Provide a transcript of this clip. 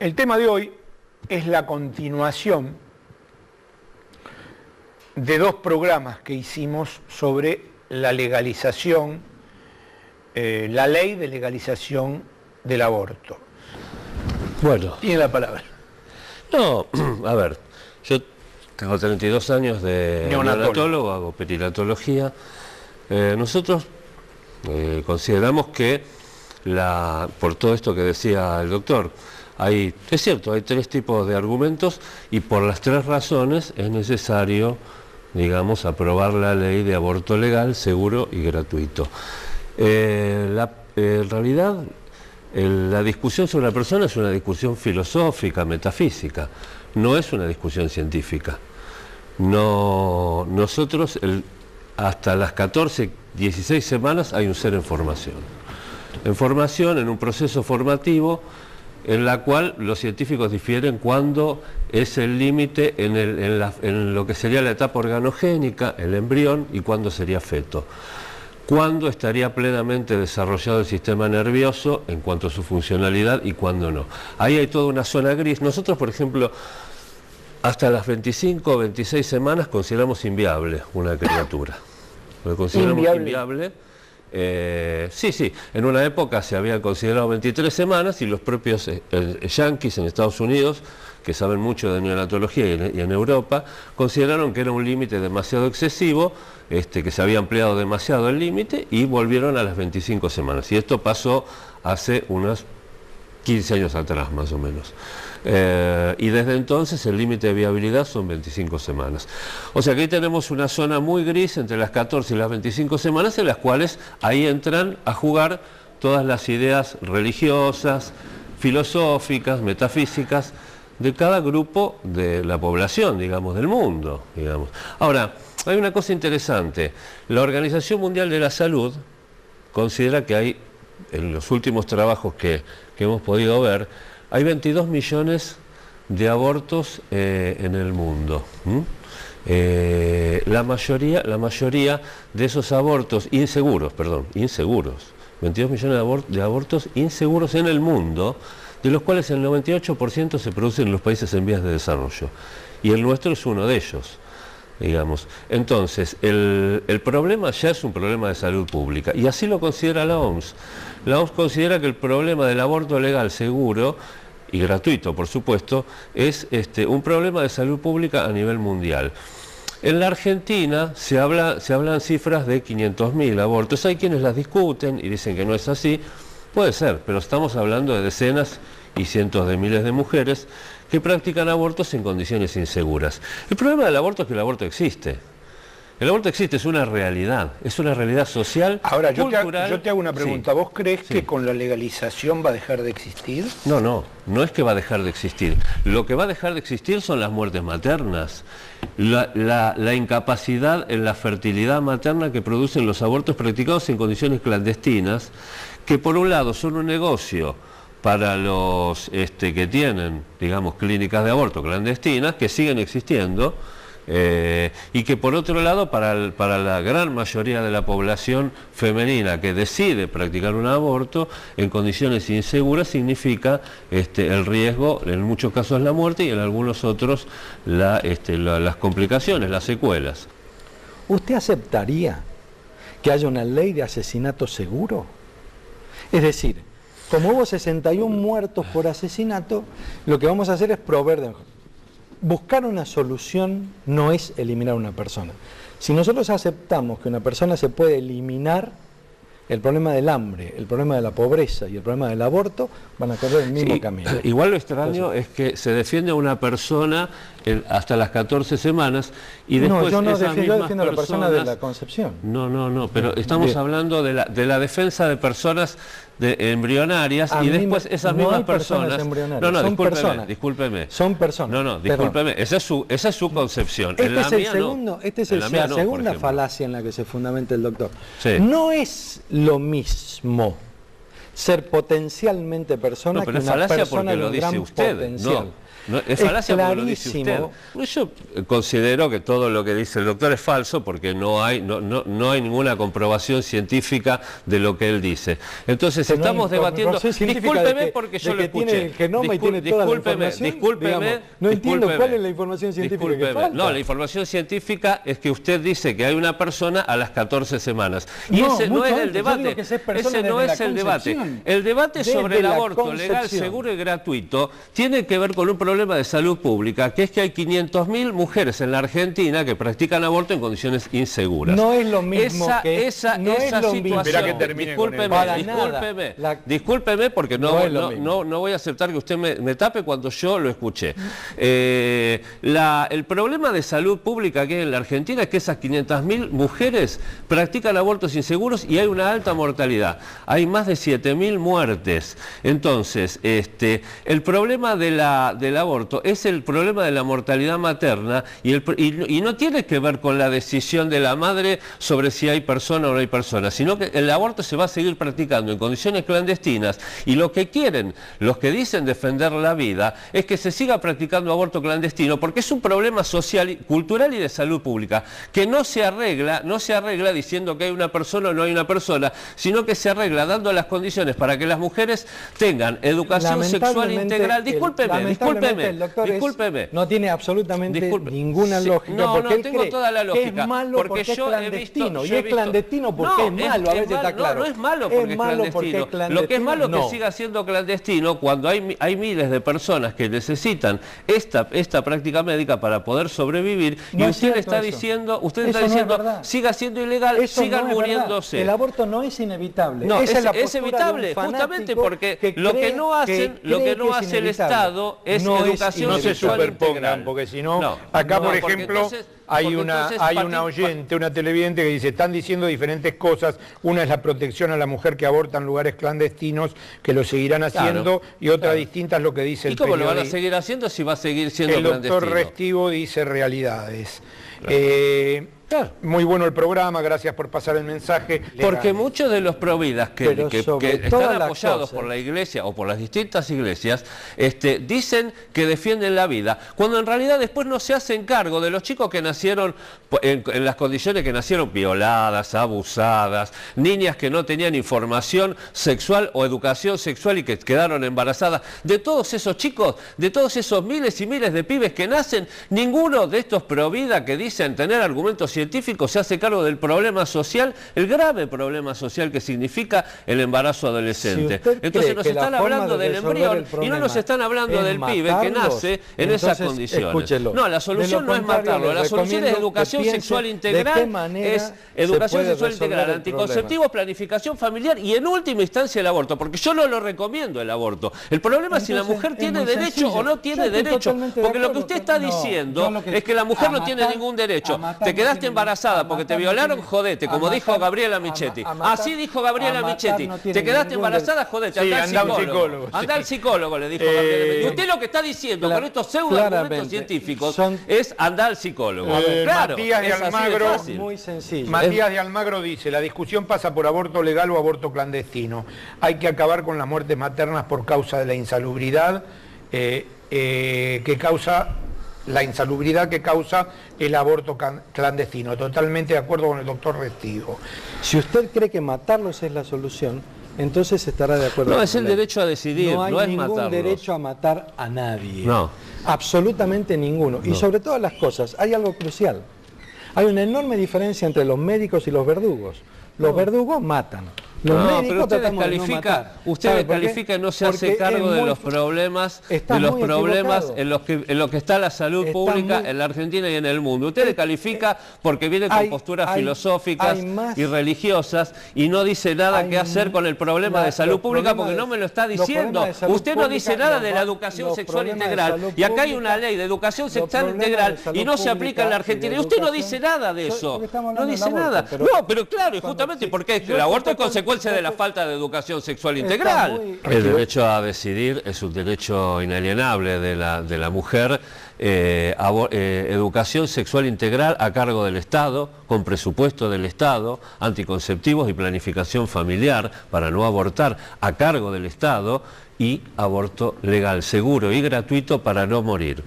El tema de hoy es la continuación de dos programas que hicimos sobre la legalización, la ley de legalización del aborto. Bueno. Tiene la palabra. No, a ver, yo tengo 32 años de neonatólogo, hago perinatología. Nosotros consideramos que, por todo esto que decía el doctor, es cierto, hay tres tipos de argumentos y por las tres razones es necesario, digamos, aprobar la ley de aborto legal, seguro y gratuito. En realidad, la discusión sobre la persona es una discusión filosófica, metafísica, no es una discusión científica. Nosotros, hasta las 14, 16 semanas hay un ser en formación. En formación, en un proceso formativo, en la cual los científicos difieren cuándo es el límite en lo que sería la etapa organogénica, el embrión, y cuándo sería feto. Cuándo estaría plenamente desarrollado el sistema nervioso en cuanto a su funcionalidad y cuándo no. Ahí hay toda una zona gris. Nosotros, por ejemplo, hasta las 25 o 26 semanas consideramos inviable una criatura. Lo consideramos inviable. Sí, en una época se habían considerado 23 semanas y los propios yanquis en Estados Unidos, que saben mucho de neonatología y en Europa, consideraron que era un límite demasiado excesivo, que se había ampliado demasiado el límite y volvieron a las 25 semanas. Y esto pasó hace unos 15 años atrás, más o menos. Y desde entonces el límite de viabilidad son 25 semanas. O sea que ahí tenemos una zona muy gris entre las 14 y las 25 semanas, en las cuales ahí entran a jugar todas las ideas religiosas, filosóficas, metafísicas, de cada grupo de la población, digamos, del mundo, digamos. Ahora, hay una cosa interesante. La Organización Mundial de la Salud considera que hay, en los últimos trabajos que hemos podido ver, hay 22 millones de abortos en el mundo. La mayoría de esos abortos inseguros, 22 millones de abortos inseguros en el mundo, de los cuales el 98% se producen en los países en vías de desarrollo. Y el nuestro es uno de ellos, digamos. Entonces, el problema ya es un problema de salud pública, y así lo considera la OMS. La OMS considera que el problema del aborto legal, seguro y gratuito, por supuesto, es un problema de salud pública a nivel mundial. En la Argentina se hablan cifras de 500.000 abortos. Hay quienes las discuten y dicen que no es así. Puede ser, pero estamos hablando de decenas y cientos de miles de mujeres que practican abortos en condiciones inseguras. El problema del aborto es que el aborto existe. El aborto existe, es una realidad social. Ahora, cultural. yo te hago una pregunta. Sí. ¿Vos crees que con la legalización va a dejar de existir? No es que va a dejar de existir. Lo que va a dejar de existir son las muertes maternas, la incapacidad en la fertilidad materna que producen los abortos practicados en condiciones clandestinas, que por un lado son un negocio para los que tienen, digamos, clínicas de aborto clandestinas, que siguen existiendo, y que por otro lado para la gran mayoría de la población femenina que decide practicar un aborto en condiciones inseguras significa el riesgo, en muchos casos la muerte y en algunos otros las complicaciones, las secuelas. ¿Usted aceptaría que haya una ley de asesinato seguro? Es decir, como hubo 61 muertos por asesinato, lo que vamos a hacer es proveer de... Buscar una solución no es eliminar a una persona. Si nosotros aceptamos que una persona se puede eliminar, el problema del hambre, el problema de la pobreza y el problema del aborto van a correr el mismo camino. Igual lo extraño es que se defiende a una persona hasta las 14 semanas y después yo defiendo a la persona de la concepción. No, pero estamos hablando de la defensa de personas embrionarias y después esas mismas personas... Discúlpeme. Son personas. Discúlpeme, esa es su concepción. Esta es la segunda falacia en la que se fundamenta el doctor. Sí. No es lo mismo ser potencialmente persona que una persona de un gran potencial. No, es falacia porque lo dice usted. Yo considero que todo lo que dice el doctor es falso porque no hay ninguna comprobación científica de lo que él dice. Entonces estamos debatiendo. Discúlpeme porque yo lo escuché. Discúlpeme. No entiendo cuál es la información científica que falta. No, la información científica es que usted dice que hay una persona a las 14 semanas. Y ese no es el debate. Ese no es el debate. El debate sobre el aborto legal, seguro y gratuito tiene que ver con un problema de salud pública, que es que hay 500.000 mujeres en la Argentina que practican aborto en condiciones inseguras. No es lo mismo esa situación. Discúlpeme porque no voy a aceptar que usted me tape cuando yo lo escuché. El problema de salud pública que hay en la Argentina es que esas 500.000 mujeres practican abortos inseguros y hay una alta mortalidad. Hay más de 7.000 muertes. Entonces, el problema del aborto es el problema de la mortalidad materna y no tiene que ver con la decisión de la madre sobre si hay persona o no hay persona, sino que el aborto se va a seguir practicando en condiciones clandestinas y lo que quieren los que dicen defender la vida es que se siga practicando aborto clandestino porque es un problema social, cultural y de salud pública que no se arregla diciendo que hay una persona o no hay una persona, sino que se arregla dando las condiciones para que las mujeres tengan educación sexual integral. Discúlpeme. No tiene absolutamente ninguna lógica. No tengo toda la lógica. Que es malo porque es clandestino. Y es clandestino porque es malo, a veces está claro. No es malo porque es clandestino. Lo que es malo es que siga siendo clandestino cuando hay miles de personas que necesitan esta práctica médica para poder sobrevivir y usted está diciendo, siga siendo ilegal, sigan muriéndose. El aborto no es inevitable. No, es evitable, justamente porque lo que no hace el Estado es educación sexual integral. Porque si no, acá por ejemplo hay una oyente, una televidente que dice, están diciendo diferentes cosas, una es la protección a la mujer que aborta en lugares clandestinos, que lo seguirán haciendo, y otra distinta es lo que dice el periodista. ¿Y cómo lo van a seguir haciendo si va a seguir siendo clandestino? El doctor Restivo dice realidades. Muy bueno el programa, gracias por pasar el mensaje. Porque muchos de los providas que están apoyados por la iglesia o por las distintas iglesias dicen que defienden la vida, cuando en realidad después no se hacen cargo de los chicos que nacieron en las condiciones que nacieron violadas, abusadas, niñas que no tenían información sexual o educación sexual y que quedaron embarazadas. De todos esos chicos, de todos esos miles y miles de pibes que nacen, ninguno de estos providas que dicen tener argumentos científicos se hace cargo del problema social, el grave problema social que significa el embarazo adolescente. Entonces nos están hablando del embrión y no nos están hablando del pibe que nace en esas condiciones. Escúchelo. No, la solución no es matarlo, la solución es educación sexual integral, anticonceptivos, planificación familiar y en última instancia el aborto, porque yo no lo recomiendo el aborto. El problema es si la mujer tiene derecho o no tiene derecho, porque lo que usted está diciendo es que la mujer no tiene ningún derecho. Te quedaste embarazada porque te violaron, jodete, como dijo Gabriela Michetti. Así dijo Gabriela Michetti. Te quedaste embarazada, jodete, anda al psicólogo. Anda al psicólogo, le dijo Gabriela Michetti. Y usted lo que está diciendo con estos pseudo argumentos científicos es andar al psicólogo. Claro, Matías de Almagro, muy sencillo. Matías de Almagro dice, la discusión pasa por aborto legal o aborto clandestino. Hay que acabar con las muertes maternas por causa de la insalubridad que causa el aborto clandestino. Totalmente de acuerdo con el doctor Restivo. Si usted cree que matarlos es la solución, entonces estará de acuerdo. No, es el derecho a decidir, no es ningún matarlos. derecho a matar a nadie. No. Absolutamente ninguno. Y sobre todas las cosas, hay algo crucial. Hay una enorme diferencia entre los médicos y los verdugos. Los verdugos matan. Los médicos pero usted descalifica y no se hace cargo de los problemas, en los que está la salud pública en la Argentina y en el mundo. Usted descalifica porque viene con posturas filosóficas y religiosas y no dice nada que hacer con el problema de salud pública porque no me lo está diciendo. Usted no dice nada de la educación sexual integral y acá hay una ley de educación sexual integral y no se aplica en la Argentina y usted no dice nada de eso. No dice nada. No, pero claro, y justamente porque el aborto es consecuencia consecuencia de la falta de educación sexual integral. El derecho a decidir es un derecho inalienable de la mujer. Educación sexual integral a cargo del Estado, con presupuesto del Estado, anticonceptivos y planificación familiar para no abortar a cargo del Estado, y aborto legal, seguro y gratuito para no morir.